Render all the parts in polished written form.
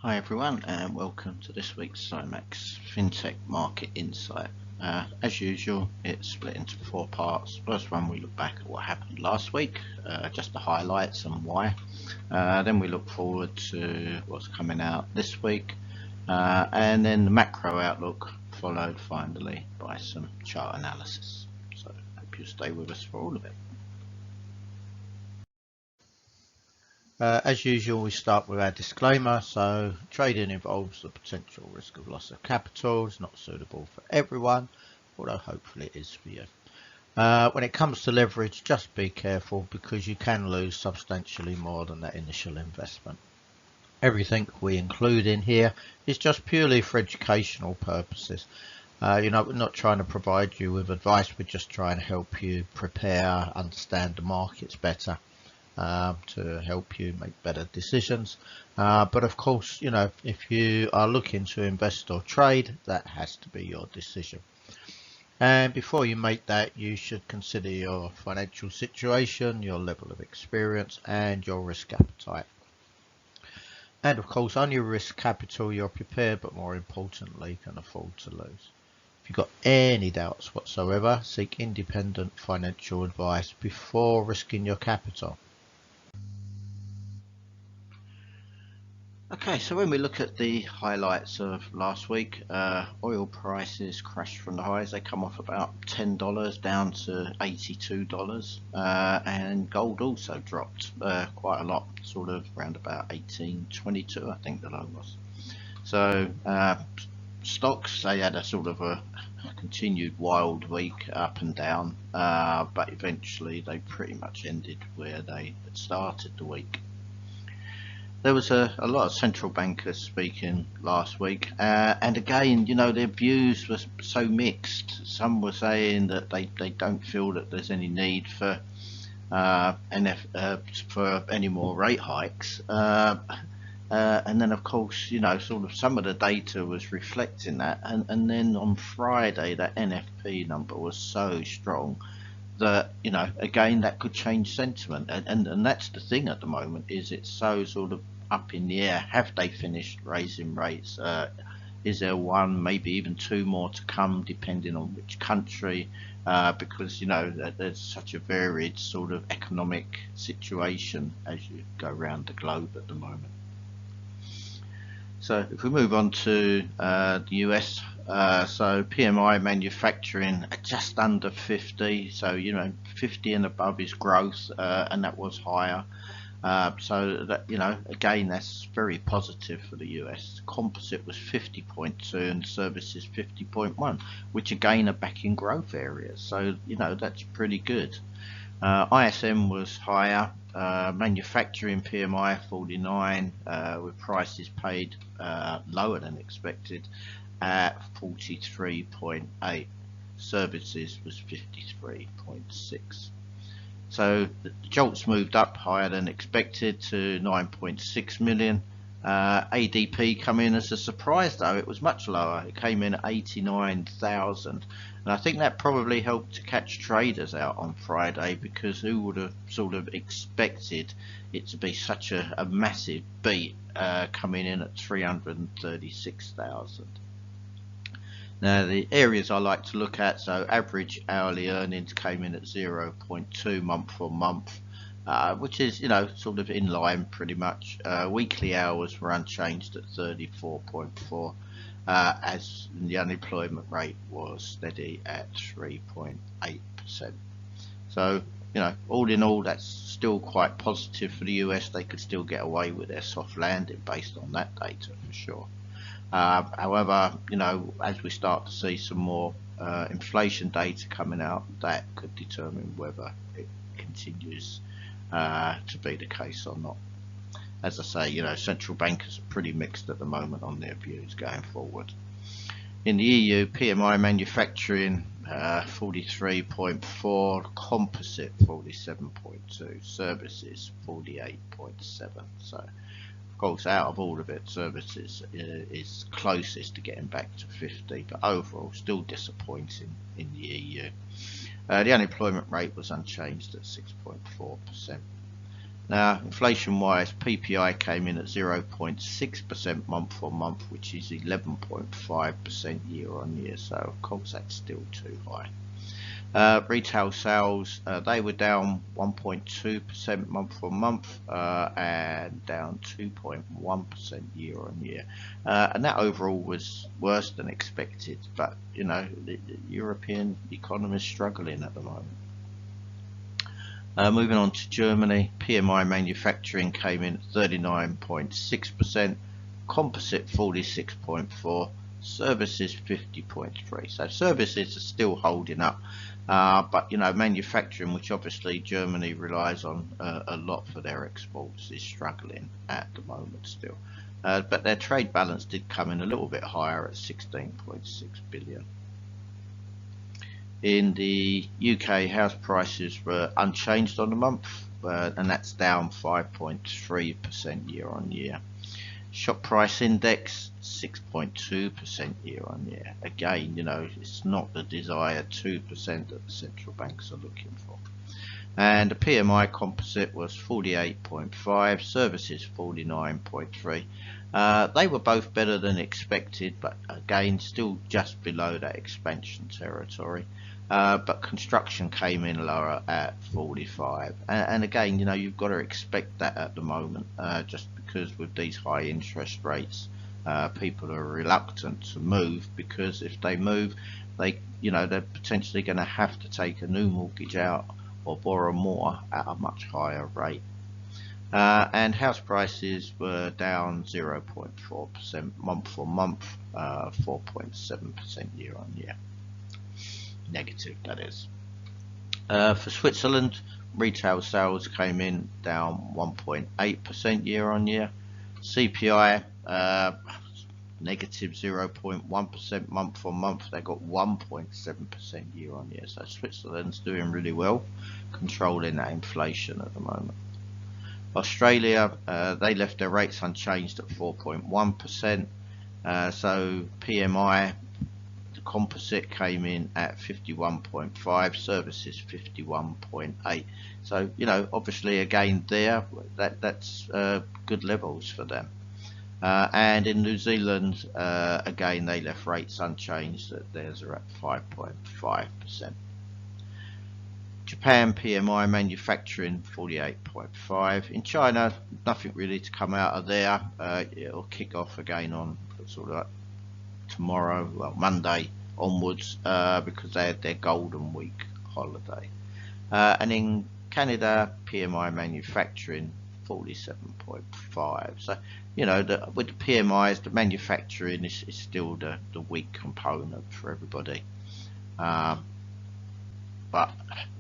Hi everyone, and welcome to this week's Symax Fintech Market Insight. As usual, it's split into four parts. First one, we look back at what happened last week, just the highlights and why. Then we look forward to what's coming out this week, and then the macro outlook, followed finally by some chart analysis. So I hope you stay with us for all of it. As usual, we start with our disclaimer. So trading involves the potential risk of loss of capital. It's not suitable for everyone, although hopefully it is for you. When it comes to leverage, just be careful because you can lose substantially more than that initial investment. Everything we include in here is just purely for educational purposes. We're not trying to provide you with advice. We're just trying to help you prepare, understand the markets better. To help you make better decisions, but of course, if you are looking to invest or trade, that has to be your decision. And before you make that, you should consider your financial situation, your level of experience, and your risk appetite. And of course, on your risk capital, you're prepared, but more importantly, can afford to lose. If you've got any doubts whatsoever, seek independent financial advice before risking your capital. Okay, so when we look at the highlights of last week, oil prices crashed from the highs. They come off about $10 down to $82, and gold also dropped quite a lot, sort of around about 18.22, I think the low was. So stocks, they had a sort of a continued wild week up and down, but eventually they pretty much ended where they had started the week. There was a lot of central bankers speaking last week, and again, their views were so mixed. Some were saying that they don't feel that there's any need for for any more rate hikes, and then of course, sort of some of the data was reflecting that, and then on Friday that NFP number was so strong that again that could change sentiment, and that's the thing at the moment, is it's so sort of up in the air. Have they finished raising rates? Is there one, maybe even two more to come, depending on which country, because there's such a varied sort of economic situation as you go around the globe at the moment. So if we move on to the US, so PMI manufacturing just under 50, so 50 and above is growth, and that was higher. So that again, that's very positive for the US. Composite was 50.2 and services 50.1, which again are back in growth areas. So that's pretty good. ISM was higher. Manufacturing PMI 49, with prices paid lower than expected at 43.8. Services was 53.6. So the JOLTS moved up higher than expected to 9.6 million. ADP come in as a surprise though. It was much lower. It came in at 89,000, and I think that probably helped to catch traders out on Friday, because who would have sort of expected it to be such a massive beat, coming in at 336,000. Now the areas I like to look at, so average hourly earnings came in at 0.2 month on month, which is sort of in line pretty much. Weekly hours were unchanged at 34.4, as the unemployment rate was steady at 3.8%. So all in all, that's still quite positive for the US. They could still get away with their soft landing based on that data for sure. However, as we start to see some more inflation data coming out, that could determine whether it continues to be the case or not. As I say, central bankers are pretty mixed at the moment on their views going forward. In the EU, PMI manufacturing 43.4, composite 47.2, services 48.7. So of course, out of all of it, services is closest to getting back to 50, but overall still disappointing in the EU. The unemployment rate was unchanged at 6.4%. Now, inflation-wise, PPI came in at 0.6% month on month, which is 11.5% year on year. So, of course, that's still too high. Retail sales, they were down 1.2% month on month and down 2.1% year on year. And that overall was worse than expected, but you know, the European economy is struggling at the moment. Moving on to Germany, PMI manufacturing came in at 39.6%, composite 46.4%, services 50.3%. So services are still holding up, but you know, manufacturing, which obviously Germany relies on a lot for their exports, is struggling at the moment still. But their trade balance did come in a little bit higher at 16.6 billion. In the UK, house prices were unchanged on the month, and that's down 5.3% year on year. Shop price index 6.2% year on year. Again, you know, it's not the desired 2% that the central banks are looking for. And the PMI composite was 48.5, services 49.3. They were both better than expected, but again, still just below that expansion territory. But construction came in lower at 45. And again, you know, you've got to expect that at the moment, just because with these high interest rates, people are reluctant to move, because if they move, they're potentially going to have to take a new mortgage out or borrow more at a much higher rate. And house prices were down 0.4% month on month, 4.7% year on year. Negative, that is. For Switzerland, retail sales came in down 1.8% year on year. CPI negative 0.1% month on month. They got 1.7% year on year. So Switzerland's doing really well, controlling that inflation at the moment. Australia, they left their rates unchanged at 4.1%. So PMI, the composite, came in at 51.5, services 51.8. So, you know, obviously again there, that's good levels for them. And in New Zealand, again, they left rates unchanged. Theirs are at 5.5%. Japan PMI manufacturing 48.5. In China, nothing really to come out of there. It'll kick off again on sort of like tomorrow, well, Monday onwards, because they had their Golden Week holiday. And in Canada, PMI manufacturing 47.5. So, you know, with the PMIs, the manufacturing is still the weak component for everybody. But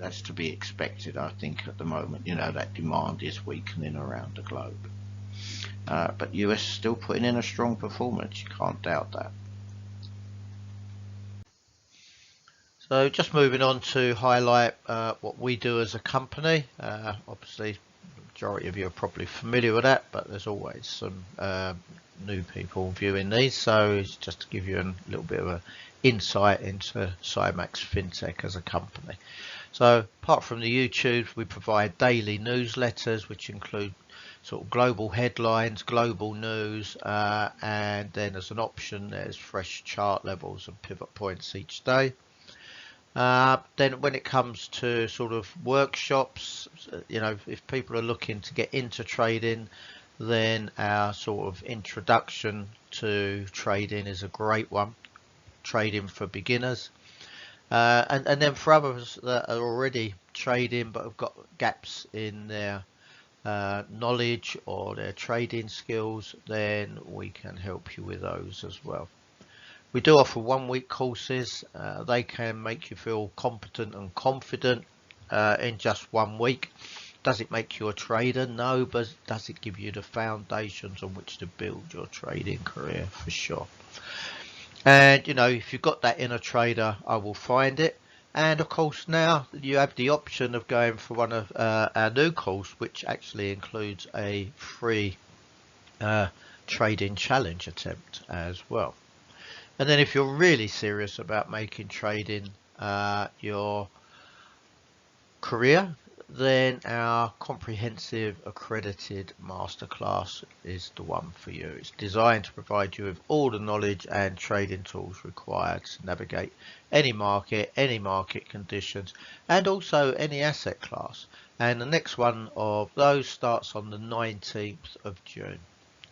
that's to be expected, I think, at the moment. You know, that demand is weakening around the globe. But US still putting in a strong performance, you can't doubt that. So just moving on to highlight what we do as a company. Obviously, the majority of you are probably familiar with that, but there's always some new people viewing these. So it's just to give you a little bit of an insight into Symax Fintech as a company. So apart from the YouTube, we provide daily newsletters, which include sort of global headlines, global news, and then as an option, there's fresh chart levels and pivot points each day. Then when it comes to sort of workshops, you know, if people are looking to get into trading, then our sort of introduction to trading is a great one. Trading for beginners, and then for others that are already trading but have got gaps in their knowledge or their trading skills, then we can help you with those as well. We do offer 1-week courses. They can make you feel competent and confident in just 1 week. Does it make you a trader? No, but does it give you the foundations on which to build your trading career? For sure. And you know, if you've got that inner trader, I will find it. And of course, now you have the option of going for one of our new course, which actually includes a free trading challenge attempt as well. And then if you're really serious about making trading your career, then our comprehensive accredited masterclass is the one for you. It's designed to provide you with all the knowledge and trading tools required to navigate any market conditions, and also any asset class. And the next one of those starts on the 19th of June.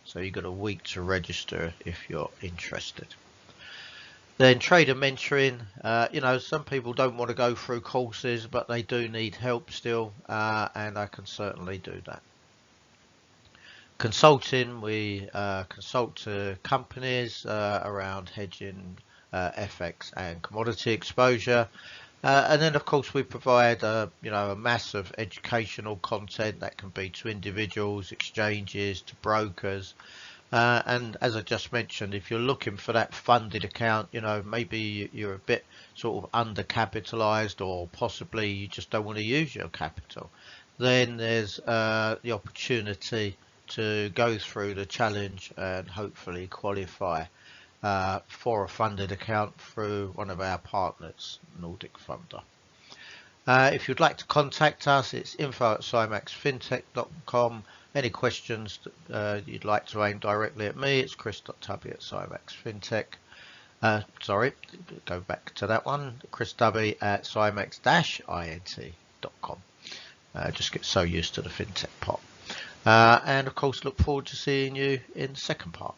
So you've got a week to register if you're interested. Then trader mentoring, some people don't want to go through courses, but they do need help still, and I can certainly do that. Consulting, we consult to companies around hedging, FX and commodity exposure. And then of course we provide a mass of educational content that can be to individuals, exchanges, to brokers. And as I just mentioned, if you're looking for that funded account, maybe you're a bit sort of undercapitalized, or possibly you just don't want to use your capital, then there's the opportunity to go through the challenge and hopefully qualify for a funded account through one of our partners, Nordic Funder. If you'd like to contact us, it's info@symaxfintech.com. Any questions you'd like to aim directly at me, it's chris.tubby at Symax Fintech. Sorry, go back to that one, Chris Tubby at symax-int.com. Just get so used to the fintech part. And of course, look forward to seeing you in the second part.